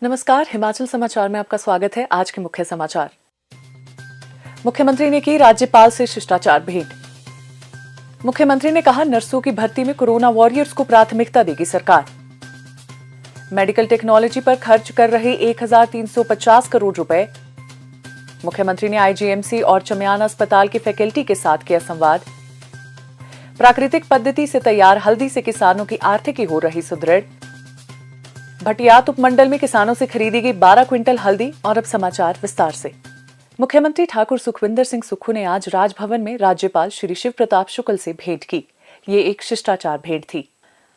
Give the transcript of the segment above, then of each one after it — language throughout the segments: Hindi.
नमस्कार, हिमाचल समाचार में आपका स्वागत है। आज के मुख्य समाचार। मुख्यमंत्री ने की राज्यपाल से शिष्टाचार भेंट। मुख्यमंत्री ने कहा, नर्सों की भर्ती में कोरोना वॉरियर्स को प्राथमिकता देगी सरकार। मेडिकल टेक्नोलॉजी पर खर्च कर रहे 1350 करोड़ रुपए। मुख्यमंत्री ने आईजीएमसी और चमियाना अस्पताल की फैकल्टी के साथ किया संवाद। प्राकृतिक पद्धति से तैयार हल्दी से किसानों की आर्थिकी हो रही सुदृढ़। भटियात उपमंडल में किसानों से खरीदी गई 12 क्विंटल हल्दी। और अब समाचार विस्तार से। मुख्यमंत्री ठाकुर सुखविंदर सिंह सुक्खू ने आज राजभवन में राज्यपाल श्री शिव प्रताप शुक्ल से भेंट की। ये एक शिष्टाचार भेंट थी।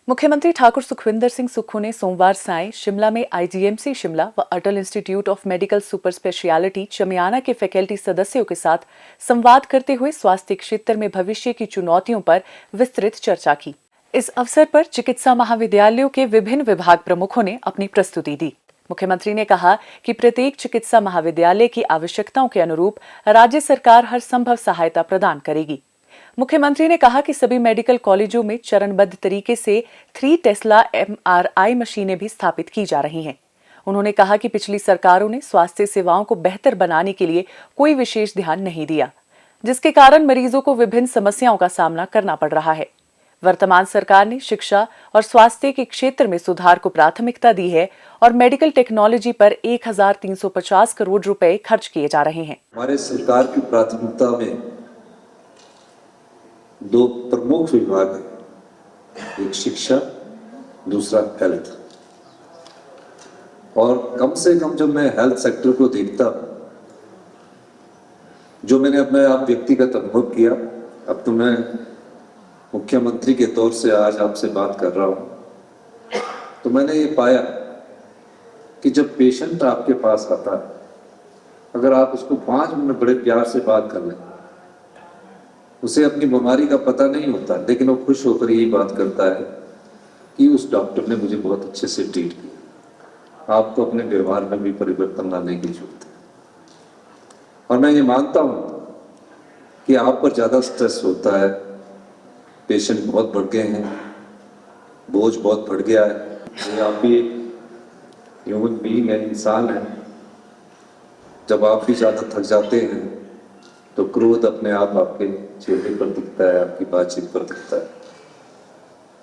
मुख्यमंत्री ठाकुर सुखविंदर सिंह सुक्खू ने सोमवार सायं शिमला में आईजीएमसी शिमला व Atal institute of medical super speciality Chamiyana के फैकल्टी सदस्यों के साथ संवाद करते हुए स्वास्थ्य क्षेत्र में भविष्य की चुनौतियों पर विस्तृत चर्चा की। इस अवसर पर चिकित्सा महाविद्यालयों के विभिन्न विभाग प्रमुखों ने अपनी प्रस्तुति दी। मुख्यमंत्री ने कहा कि प्रत्येक चिकित्सा महाविद्यालय की आवश्यकताओं के अनुरूप राज्य सरकार हर संभव सहायता प्रदान करेगी। मुख्यमंत्री ने कहा कि सभी मेडिकल कॉलेजों में चरणबद्ध तरीके से 3 टेस्ला MRI मशीनें भी स्थापित की जा रही हैं। उन्होंने कहा कि पिछली सरकारों ने स्वास्थ्य सेवाओं को बेहतर बनाने के लिए कोई विशेष ध्यान नहीं दिया, जिसके कारण मरीजों को विभिन्न समस्याओं का सामना करना पड़ रहा है। वर्तमान सरकार ने शिक्षा और स्वास्थ्य के क्षेत्र में सुधार को प्राथमिकता दी है और मेडिकल टेक्नोलॉजी पर 1350 करोड़ रुपए खर्च किए जा रहे हैं। हमारे सरकार की प्राथमिकता में 2 प्रमुख विभाग हैं, एक शिक्षा, दूसरा हेल्थ। और कम से कम जब मैं हेल्थ सेक्टर को देखता, जो मैंने अपने आप व्यक्तिगत अनुभव किया, अब तो मैं मुख्यमंत्री के तौर से आज आपसे बात कर रहा हूं, तो मैंने ये पाया कि जब पेशेंट आपके पास आता है, अगर आप उसको 5 मिनट बड़े प्यार से बात कर लें, उसे अपनी बीमारी का पता नहीं होता, लेकिन वो खुश होकर यही बात करता है कि उस डॉक्टर ने मुझे बहुत अच्छे से ट्रीट किया। आपको अपने व्यवहार में भी परिवर्तन लाने की जरूरत है। और मैं ये मानता हूं कि आप पर ज्यादा स्ट्रेस होता है, पेशेंट बहुत बढ़ गए हैं, बोझ बहुत बढ़ गया है। ये आप भी ह्यूमन बीइंग है, इंसान है। जब आप भी ज्यादा थक जाते हैं तो क्रोध अपने आप आपके चेहरे पर दिखता है, आपकी बातचीत पर दिखता है।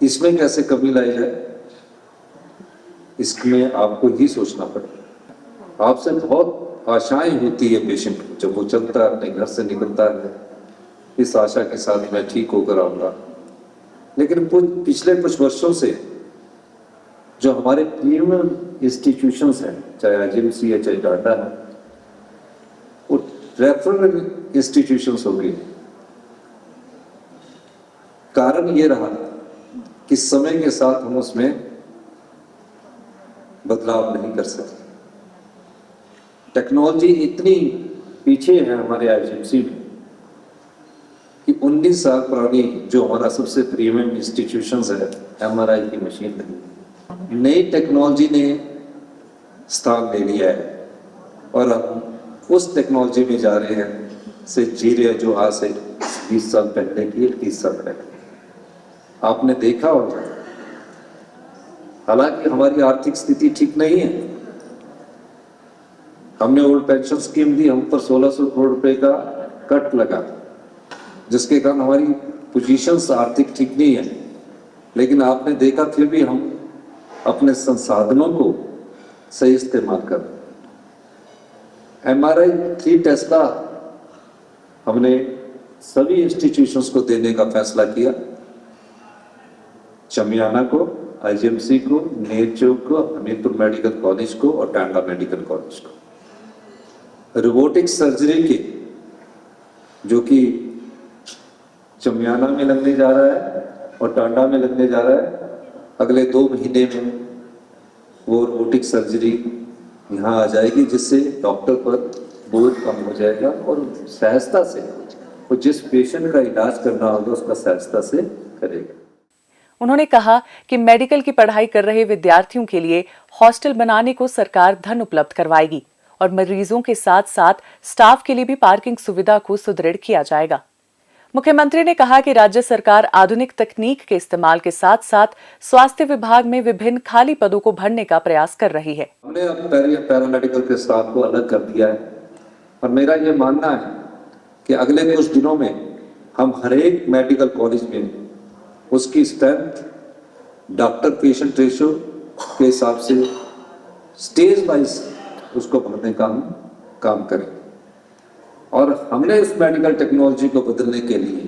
इसमें कैसे कमी लाई जाए, इसमें आपको ही सोचना पड़ेगा। आपसे बहुत आशाएं होती है पेशेंट को, जब वो चलता है, अपने घर से निकलता है, इस आशा के साथ मैं ठीक होकर आऊंगा। लेकिन पिछले कुछ वर्षों से जो हमारे प्रीमियम इंस्टीट्यूशंस हैं, चाहे आईजीएमसी है, चाहे टाटा है, वो रेफरल इंस्टीट्यूशंस हो गए। कारण ये रहा कि समय के साथ हम उसमें बदलाव नहीं कर सकते। टेक्नोलॉजी इतनी पीछे है हमारे आईजीएमसी में कि 19 साल पुरानी जो हमारा सबसे प्रीमियम इंस्टीट्यूशंस है, MRI की मशीन लगी। नई टेक्नोलॉजी ने स्थान ले लिया है और हम उस टेक्नोलॉजी में जा रहे हैं से जी रहे हैं जो आज से 20 साल पहले की, 30 साल पहले आपने देखा होगा। हालांकि हमारी आर्थिक स्थिति ठीक नहीं है। हमने ओल्ड पेंशन स्कीम दी, हम पर 1600 करोड़ रुपए का कट लगा, जिसके कारण हमारी पोजीशंस आर्थिक ठीक नहीं है। लेकिन आपने देखा फिर भी हम अपने संसाधनों को सही इस्तेमाल कर। MRI 3 टेस्ला हमने सभी इंस्टीट्यूशंस को देने का फैसला किया। चमियाना को, आईजीएमसी को, नेचो को, हमीरपुर मेडिकल कॉलेज को और टांडा मेडिकल कॉलेज को। रोबोटिक सर्जरी की जो कि चमियाना में लगने जा रहा है और टांडा में लगने जा रहा है, अगले 2 महीने में वो रोबोटिक सर्जरी यहाँ आ जाएगी, जिससे डॉक्टर पर बोझ कम हो जाएगा और सहजता से वो जिस पेशेंट का इलाज करना होगा उसका सहजता से करेगा। उन्होंने कहा कि मेडिकल की पढ़ाई कर रहे विद्यार्थियों के लिए हॉस्टल बनाने को सरकार धन उपलब्ध करवाएगी और मरीजों के साथ साथ स्टाफ के लिए भी पार्किंग सुविधा को सुदृढ़ किया जाएगा। मुख्यमंत्री ने कहा कि राज्य सरकार आधुनिक तकनीक के इस्तेमाल के साथ साथ स्वास्थ्य विभाग में विभिन्न खाली पदों को भरने का प्रयास कर रही है। हमने अब पैरामेडिकल के स्टाफ को अलग कर दिया है और मेरा ये मानना है कि अगले कुछ दिनों में हम हर एक मेडिकल कॉलेज में उसकी स्ट्रेंथ डॉक्टर पेशेंट रेशियो के हिसाब से स्टेज वाइज उसको भरने का हम काम करें। और हमने इस मेडिकल टेक्नोलॉजी को बदलने के लिए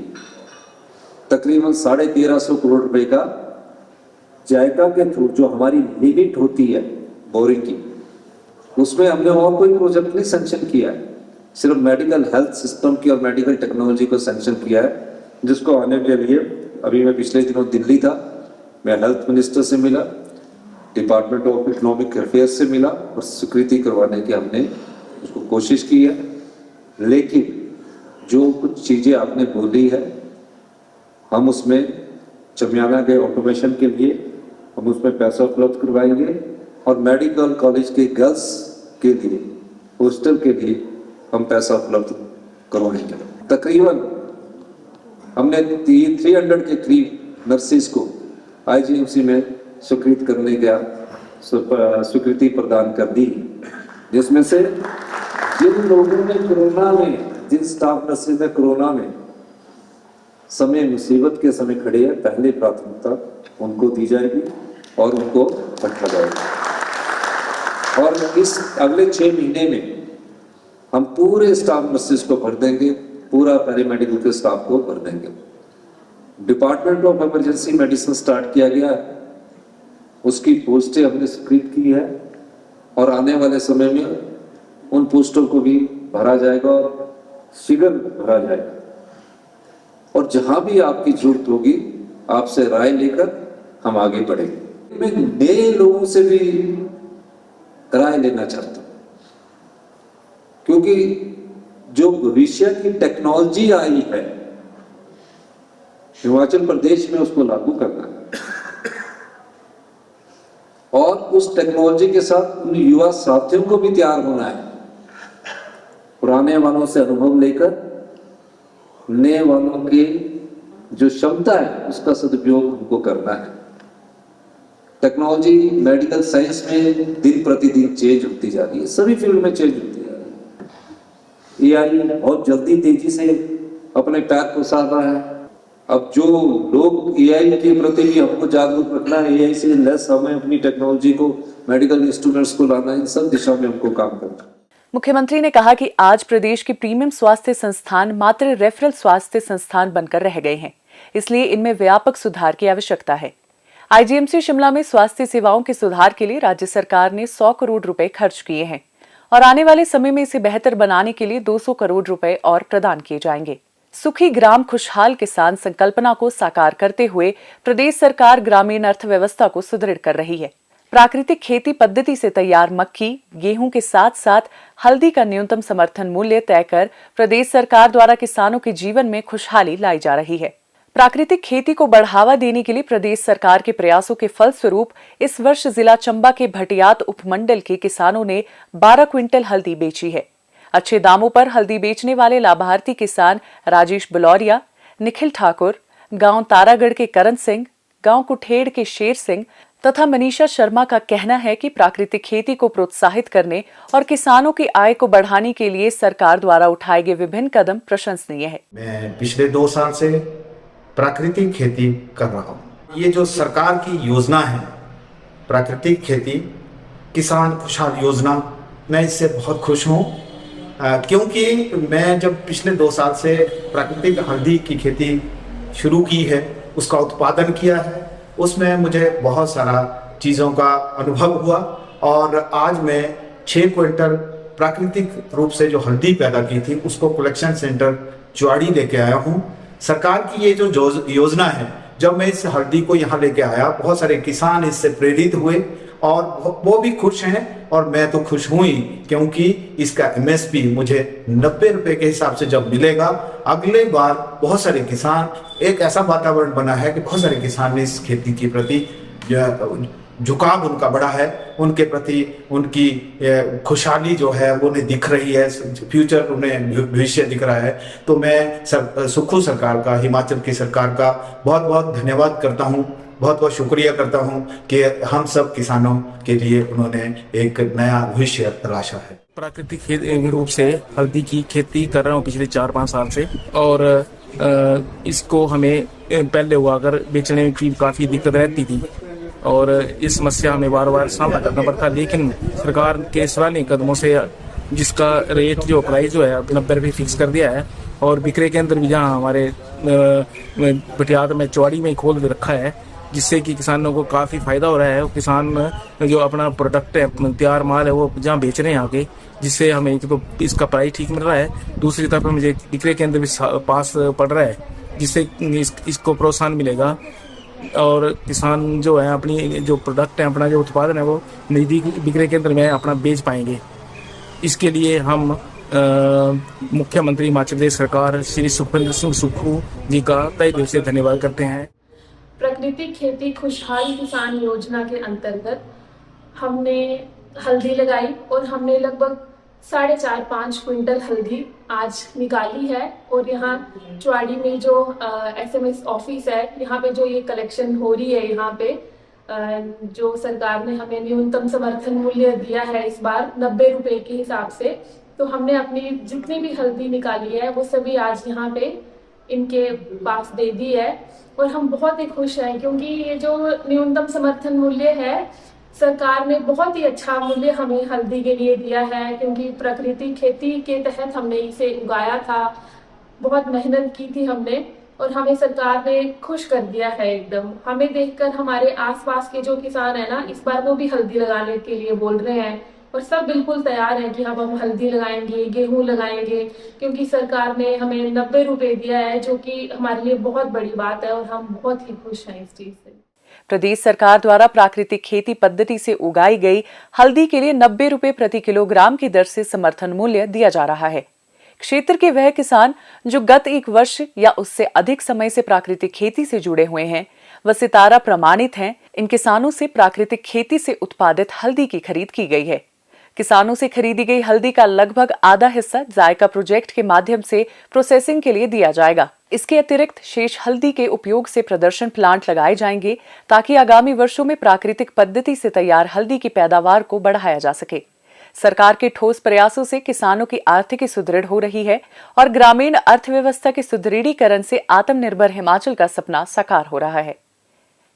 तकरीबन 1350 करोड़ रुपए का जायका के थ्रू जो हमारी लिमिट होती है बोरिंग की, उसमें हमने और कोई प्रोजेक्ट नहीं सैंक्शन किया है, सिर्फ मेडिकल हेल्थ सिस्टम की और मेडिकल टेक्नोलॉजी को सैंक्शन किया है, जिसको आने के लिए अभी मैं पिछले दिनों दिल्ली था, मैं हेल्थ मिनिस्टर से मिला, डिपार्टमेंट ऑफ इकोनॉमिक अफेयर्स से मिला और स्वीकृति करवाने की हमने उसको कोशिश की है। लेकिन जो कुछ चीजें आपने बोली है हम उसमें चमियाना के ऑटोमेशन के लिए हम उसमें पैसा उपलब्ध करवाएंगे और मेडिकल कॉलेज के गर्ल्स के लिए हॉस्टल के लिए हम पैसा उपलब्ध करवाएंगे। तकरीबन हमने 300 के करीब नर्सिस को आईजीएमसी में स्वीकृत करने का स्वीकृति प्रदान कर दी, जिसमें से जिन लोगों ने कोरोना में, जिन स्टाफ नर्सेज ने कोरोना में समय मुसीबत के समय खड़े हैं, पहले प्राथमिकता उनको दी जाएगी और उनको रखा जाएगा। और इस अगले 6 महीने में हम पूरे स्टाफ नर्सेज को भर देंगे, पूरा पैरामेडिकल के स्टाफ को भर देंगे। Department of emergency medicine start किया गया है, उसकी पोस्टें हमने स्वीकृत की है और आने वाले समय में उन पोस्टों को भी भरा जाएगा और शीघ्र भरा जाएगा। और जहां भी आपकी जरूरत होगी आपसे राय लेकर हम आगे बढ़ेंगे। मैं नए लोगों से भी राय लेना चाहता हूं, क्योंकि जो भविष्य की टेक्नोलॉजी आई है हिमाचल प्रदेश में उसको लागू करना है और उस टेक्नोलॉजी के साथ उन युवा साथियों को भी तैयार होना है। पुराने वालों से अनुभव लेकर नए वालों की जो क्षमता है उसका सदुपयोग हमको करना है। टेक्नोलॉजी मेडिकल साइंस में दिन प्रतिदिन चेंज होती जा रही है, सभी फील्ड में चेंज होती जा रही है। एआई बहुत जल्दी तेजी से अपने पैर पसार रहा है। अब जो लोग एआई के प्रति भी हमको जागरूक रखना है, एआई से लेस हमें अपनी टेक्नोलॉजी को मेडिकल इंस्ट्रूमेंट्स को लाना है, इन सब दिशा में हमको काम करना है। मुख्यमंत्री ने कहा कि आज प्रदेश के प्रीमियम स्वास्थ्य संस्थान मात्र रेफरल स्वास्थ्य संस्थान बनकर रह गए हैं, इसलिए इनमें व्यापक सुधार की आवश्यकता है। आईजीएमसी शिमला में स्वास्थ्य सेवाओं के सुधार के लिए राज्य सरकार ने 100 करोड़ रुपए खर्च किए हैं और आने वाले समय में इसे बेहतर बनाने के लिए 200 करोड़ रुपए और प्रदान किए जाएंगे। सुखी ग्राम खुशहाल किसान संकल्पना को साकार करते हुए प्रदेश सरकार ग्रामीण अर्थव्यवस्था को सुदृढ़ कर रही है। प्राकृतिक खेती पद्धति से तैयार मक्की, गेहूं के साथ साथ हल्दी का न्यूनतम समर्थन मूल्य तय कर प्रदेश सरकार द्वारा किसानों के जीवन में खुशहाली लाई जा रही है। प्राकृतिक खेती को बढ़ावा देने के लिए प्रदेश सरकार के प्रयासों के फलस्वरूप इस वर्ष जिला चंबा के भटियात उपमंडल के किसानों ने 12 क्विंटल हल्दी बेची है। अच्छे दामों पर हल्दी बेचने वाले लाभार्थी किसान राजेश बलौरिया, निखिल ठाकुर, गांव तारागढ़ के करण सिंह, गांव कुठेड़ के शेर सिंह तथा मनीषा शर्मा का कहना है कि प्राकृतिक खेती को प्रोत्साहित करने और किसानों की आय को बढ़ाने के लिए सरकार द्वारा उठाए गए विभिन्न कदम प्रशंसनीय है। मैं पिछले 2 साल से प्राकृतिक खेती कर रहा हूँ। ये जो सरकार की योजना है प्राकृतिक खेती किसान खुशहाल योजना, मैं इससे बहुत खुश हूँ, क्योंकि मैं जब पिछले 2 साल से प्राकृतिक हल्दी की खेती शुरू की है, उसका उत्पादन किया है, उसमें मुझे बहुत सारा चीज़ों का अनुभव हुआ और आज मैं 6 क्विंटल प्राकृतिक रूप से जो हल्दी पैदा की थी उसको कलेक्शन सेंटर चुआड़ी लेके आया हूँ। सरकार की ये जो योजना है, जब मैं इस हल्दी को यहाँ लेके आया, बहुत सारे किसान इससे प्रेरित हुए और वो भी खुश हैं और मैं तो खुश हुई, क्योंकि इसका एमएसपी मुझे 90 रुपए के हिसाब से जब मिलेगा, अगले बार बहुत सारे किसान, एक ऐसा वातावरण बना है कि बहुत सारे किसान ने इस खेती के प्रति झुकाव उनका बड़ा है, उनके प्रति उनकी खुशहाली जो है वो उन्हें दिख रही है, फ्यूचर उन्हें भविष्य दिख रहा है। तो मैं सुक्खू सरकार का, हिमाचल की सरकार का बहुत बहुत धन्यवाद करता हूँ, बहुत बहुत शुक्रिया करता हूँ कि हम सब किसानों के लिए उन्होंने एक नया भविष्य तलाशा है। प्राकृतिक रूप से हल्दी की खेती कर रहा हूँ पिछले 4-5 साल से, और इसको हमें पहले उगाकर बेचने की काफ़ी दिक्कत रहती थी और इस समस्या हमें बार बार सामना करना पड़ता। लेकिन सरकार के सराहनीय कदमों से जिसका रेट जो प्राइस जो है अब 90 रुपये फिक्स कर दिया है, और विक्रय केंद्र भी जहाँ हमारे बटियात में चौड़ी में खोल रखा है, जिससे कि किसानों को काफ़ी फ़ायदा हो रहा है। किसान जो अपना प्रोडक्ट है, तैयार माल है, वो जहाँ बेच रहे हैं आके, जिससे हमें एक तो इसका प्राइस ठीक मिल रहा है, दूसरी तरफ मुझे विक्रय केंद्र भी पास पड़ रहा है, जिससे इसको प्रोत्साहन मिलेगा और किसान जो है अपनी जो प्रोडक्ट है, अपना जो उत्पादन है, वो नज़दीक विक्रय केंद्र में अपना बेच पाएंगे। इसके लिए हम मुख्यमंत्री हिमाचल प्रदेश सरकार श्री सुखविंदर सिंह सुक्खू जी का तहे दिल से धन्यवाद करते हैं। प्राकृतिक खेती खुशहाल किसान योजना के अंतर्गत हमने हल्दी लगाई और हमने लगभग 4.5-5 क्विंटल हल्दी आज निकाली है। और यहाँ चुवाड़ी में जो SMS ऑफिस है, यहाँ पे जो ये कलेक्शन हो रही है, यहाँ पे जो सरकार ने हमें न्यूनतम समर्थन मूल्य दिया है इस बार 90 रुपए के हिसाब से, तो हमने अपनी जितनी भी हल्दी निकाली है वो सभी आज यहाँ पे इनके पास दे दी है। और हम बहुत ही खुश हैं क्योंकि ये जो न्यूनतम समर्थन मूल्य है, सरकार ने बहुत ही अच्छा मूल्य हमें हल्दी के लिए दिया है, क्योंकि प्राकृतिक खेती के तहत हमने इसे उगाया था, बहुत मेहनत की थी हमने, और हमें सरकार ने खुश कर दिया है एकदम। हमें देखकर हमारे आसपास के जो किसान है ना, इस बार वो भी हल्दी लगाने के लिए बोल रहे हैं और सब बिल्कुल तैयार है कि हम हल्दी लगाएंगे, गेहूं लगाएंगे, क्योंकि सरकार ने हमें 90 रुपए दिया है, जो कि हमारे लिए बहुत बड़ी बात है और हम बहुत ही खुश हैं इस चीज से। प्रदेश सरकार द्वारा प्राकृतिक खेती पद्धति से उगाई गई हल्दी के लिए 90 रुपए प्रति किलोग्राम की दर से समर्थन मूल्य दिया जा रहा है। क्षेत्र के वह किसान जो गत 1 वर्ष या उससे अधिक समय से प्राकृतिक खेती से जुड़े हुए हैं, वह सितारा प्रमाणित हैं। इन किसानों से प्राकृतिक खेती से उत्पादित हल्दी की खरीद की गई है। किसानों से खरीदी गई हल्दी का लगभग आधा हिस्सा जायका प्रोजेक्ट के माध्यम से प्रोसेसिंग के लिए दिया जाएगा। इसके अतिरिक्त शेष हल्दी के उपयोग से प्रदर्शन प्लांट लगाए जाएंगे, ताकि आगामी वर्षों में प्राकृतिक पद्धति से तैयार हल्दी की पैदावार को बढ़ाया जा सके। सरकार के ठोस प्रयासों से किसानों की आर्थिकी सुदृढ़ हो रही है और ग्रामीण अर्थव्यवस्था के सुदृढ़ीकरण से आत्मनिर्भर हिमाचल का सपना साकार हो रहा है।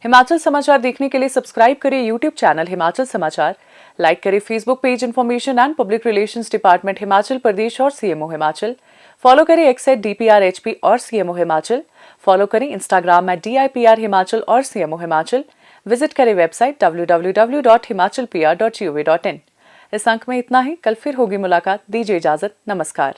हिमाचल समाचार देखने के लिए सब्सक्राइब करें YouTube चैनल हिमाचल समाचार, लाइक करें Facebook page information and public relations department Himachal Pradesh और CMO हिमाचल, फॉलो करें X @DPRHP और CMO हिमाचल, फॉलो करें Instagram @DIPR हिमाचल और CMO हिमाचल, विजिट करें वेबसाइट www.himachalpr.gov.in। इस अंक में इतना ही। कल फिर होगी मुलाकात। दीजिए इजाजत। नमस्कार।